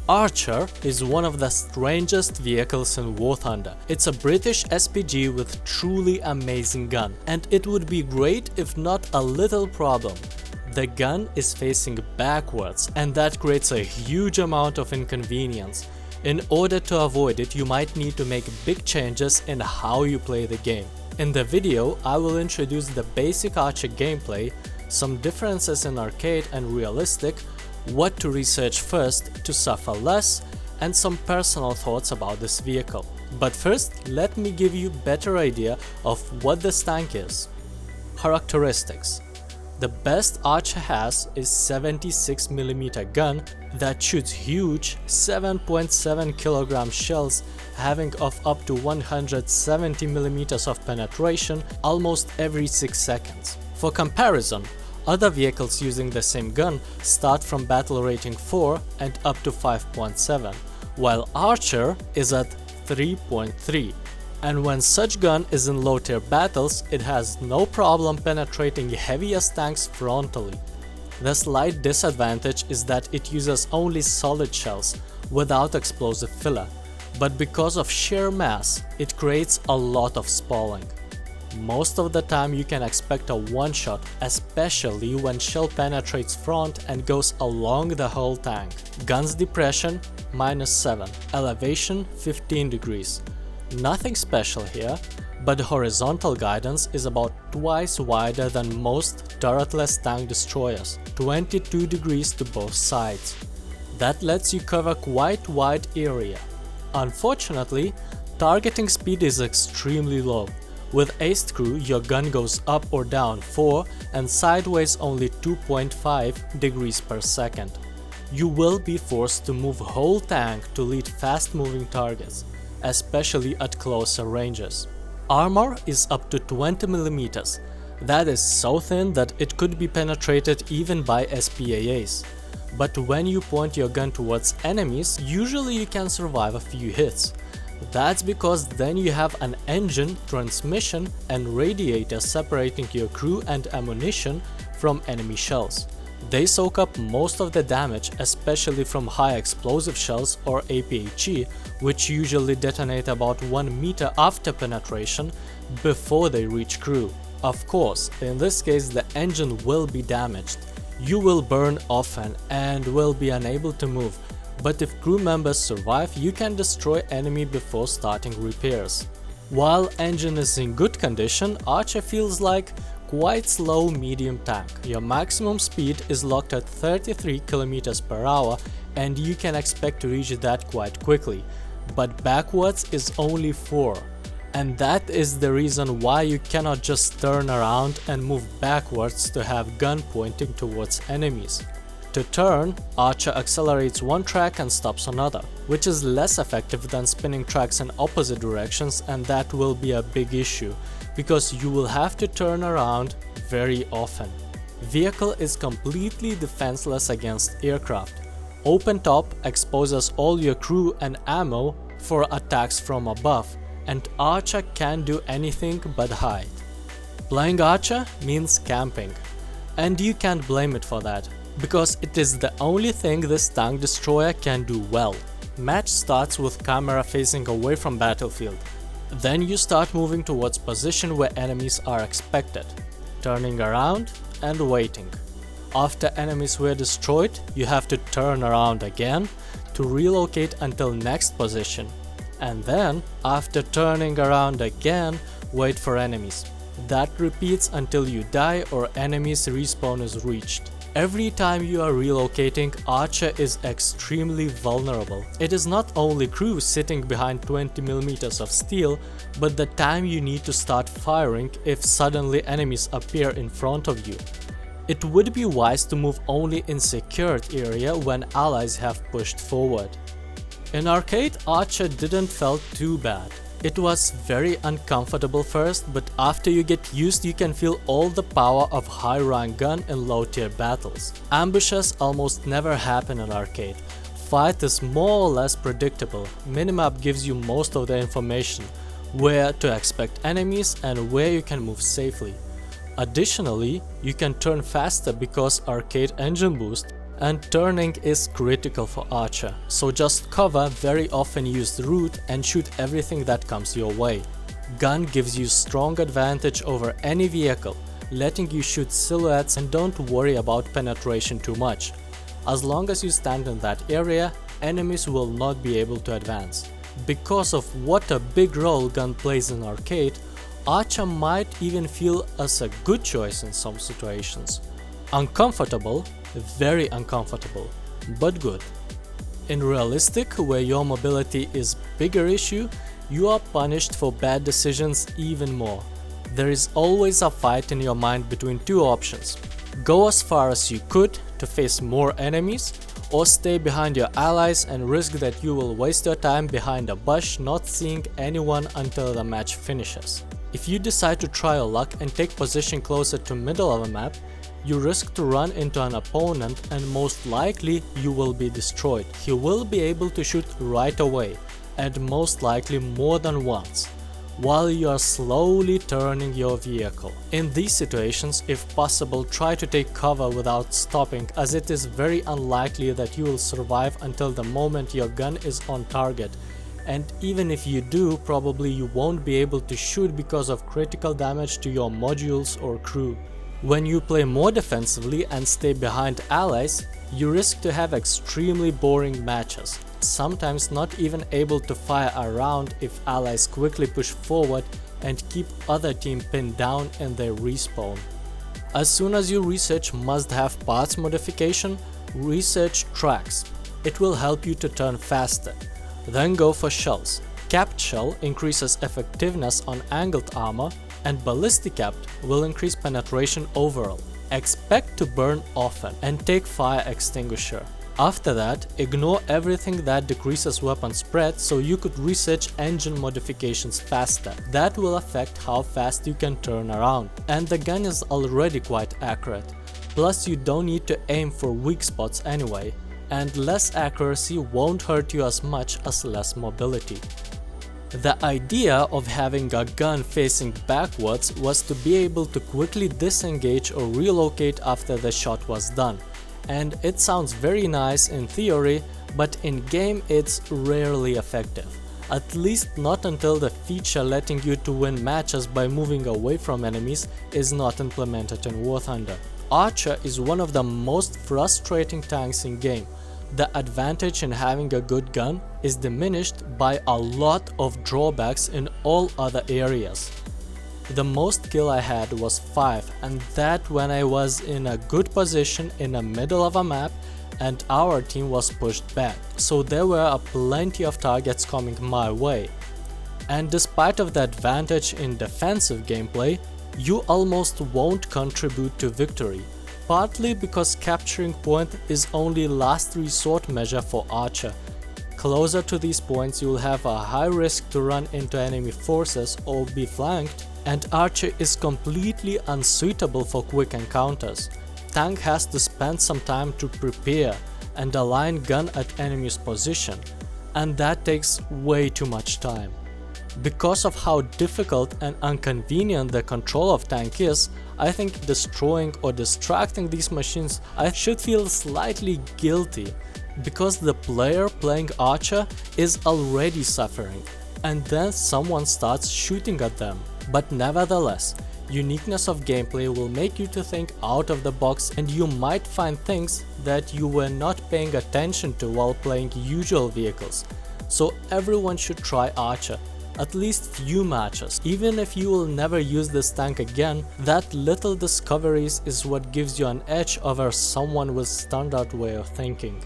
Archer is one of the strangest vehicles in War Thunder. It's a British SPG with truly amazing gun, and it would be great if not a little problem. The gun is facing backwards, and that creates a huge amount of inconvenience. In order to avoid it, you might need to make big changes in how you play the game. In the video, I will introduce the basic Archer gameplay, some differences in arcade and realistic, what to research first to suffer less, and some personal thoughts about this vehicle. But first, let me give you a better idea of what this tank is. Characteristics. The best Archer has is 76mm gun that shoots huge 7.7 kg shells having of up to 170mm of penetration almost every 6 seconds. For comparison, other vehicles using the same gun start from battle rating 4 and up to 5.7, while Archer is at 3.3. And when such gun is in low tier battles, it has no problem penetrating heaviest tanks frontally. The slight disadvantage is that it uses only solid shells without explosive filler, but because of sheer mass, it creates a lot of spalling. Most of the time you can expect a one-shot, especially when shell penetrates front and goes along the whole tank. Gun's depression -7, elevation 15 degrees. Nothing special here, but horizontal guidance is about twice wider than most turretless tank destroyers, 22 degrees to both sides. That lets you cover quite wide area. Unfortunately, targeting speed is extremely low. With aced crew, your gun goes up or down 4 and sideways only 2.5 degrees per second. You will be forced to move whole tank to lead fast-moving targets, especially at closer ranges. Armor is up to 20mm. That is so thin that it could be penetrated even by SPAAs. But when you point your gun towards enemies, usually you can survive a few hits. That's because then you have an engine, transmission and radiator separating your crew and ammunition from enemy shells. They soak up most of the damage, especially from high explosive shells or APHE, which usually detonate about 1 meter after penetration before they reach crew. Of course, in this case the engine will be damaged. You will burn often and will be unable to move. But if crew members survive, you can destroy enemy before starting repairs. While engine is in good condition, Archer feels like quite slow medium tank. Your maximum speed is locked at 33 km/h and you can expect to reach that quite quickly, but backwards is only 4. And that is the reason why you cannot just turn around and move backwards to have gun pointing towards enemies. To turn, Archer accelerates one track and stops another, which is less effective than spinning tracks in opposite directions, and that will be a big issue, because you will have to turn around very often. Vehicle is completely defenseless against aircraft. Open top exposes all your crew and ammo for attacks from above, and Archer can't do anything but hide. Playing Archer means camping, and you can't blame it for that, because it is the only thing this tank destroyer can do well. Match starts with camera facing away from battlefield. Then you start moving towards position where enemies are expected, turning around and waiting. After enemies were destroyed, you have to turn around again to relocate until next position. And then, after turning around again, wait for enemies. That repeats until you die or enemies respawn is reached. Every time you are relocating, Archer is extremely vulnerable. It is not only crew sitting behind 20mm of steel, but the time you need to start firing if suddenly enemies appear in front of you. It would be wise to move only in secured area when allies have pushed forward. In arcade, Archer didn't felt too bad. It was very uncomfortable first, but after you get used you can feel all the power of high rank gun in low tier battles. Ambushes almost never happen in arcade. Fight is more or less predictable. Minimap gives you most of the information, where to expect enemies and where you can move safely. Additionally, you can turn faster because arcade engine boost And turning is critical for Archer, so just cover, very often use the route and shoot everything that comes your way. Gun gives you strong advantage over any vehicle, letting you shoot silhouettes and don't worry about penetration too much. As long as you stand in that area, enemies will not be able to advance. Because of what a big role gun plays in arcade, Archer might even feel as a good choice in some situations. Uncomfortable, very uncomfortable, but good. In realistic, where your mobility is bigger issue, you are punished for bad decisions even more. There is always a fight in your mind between two options. Go as far as you could to face more enemies, or stay behind your allies and risk that you will waste your time behind a bush not seeing anyone until the match finishes. If you decide to try your luck and take position closer to middle of a map, you risk to run into an opponent and most likely you will be destroyed. He will be able to shoot right away, and most likely more than once, while you are slowly turning your vehicle. In these situations, if possible, try to take cover without stopping, as it is very unlikely that you will survive until the moment your gun is on target. And even if you do, probably you won't be able to shoot because of critical damage to your modules or crew. When you play more defensively and stay behind allies, you risk to have extremely boring matches, sometimes not even able to fire a round if allies quickly push forward and keep other team pinned down in their respawn. As soon as you research must-have parts modification, research tracks. It will help you to turn faster. Then go for shells. Capped shell increases effectiveness on angled armor, and ballistic capped will increase penetration overall. Expect to burn often and take fire extinguisher. After that, ignore everything that decreases weapon spread so you could research engine modifications faster. That will affect how fast you can turn around. And the gun is already quite accurate. Plus you don't need to aim for weak spots anyway, and less accuracy won't hurt you as much as less mobility. The idea of having a gun facing backwards was to be able to quickly disengage or relocate after the shot was done. And it sounds very nice in theory, but in game it's rarely effective. At least not until the feature letting you to win matches by moving away from enemies is not implemented in War Thunder. Archer is one of the most frustrating tanks in game. The advantage in having a good gun is diminished by a lot of drawbacks in all other areas. The most kill I had was 5, and that when I was in a good position in the middle of a map and our team was pushed back, so there were plenty of targets coming my way. And despite of the advantage in defensive gameplay, you almost won't contribute to victory. Partly because capturing point is only last resort measure for Archer. Closer to these points you will have a high risk to run into enemy forces or be flanked, and Archer is completely unsuitable for quick encounters. Tank has to spend some time to prepare and align gun at enemy's position, and that takes way too much time. Because of how difficult and inconvenient the control of tank is, I think destroying or distracting these machines I should feel slightly guilty, because the player playing Archer is already suffering, and then someone starts shooting at them. But nevertheless, uniqueness of gameplay will make you to think out of the box, and you might find things that you were not paying attention to while playing usual vehicles. So everyone should try Archer. At least few matches. Even if you will never use this tank again, that little discoveries is what gives you an edge over someone with standard way of thinking.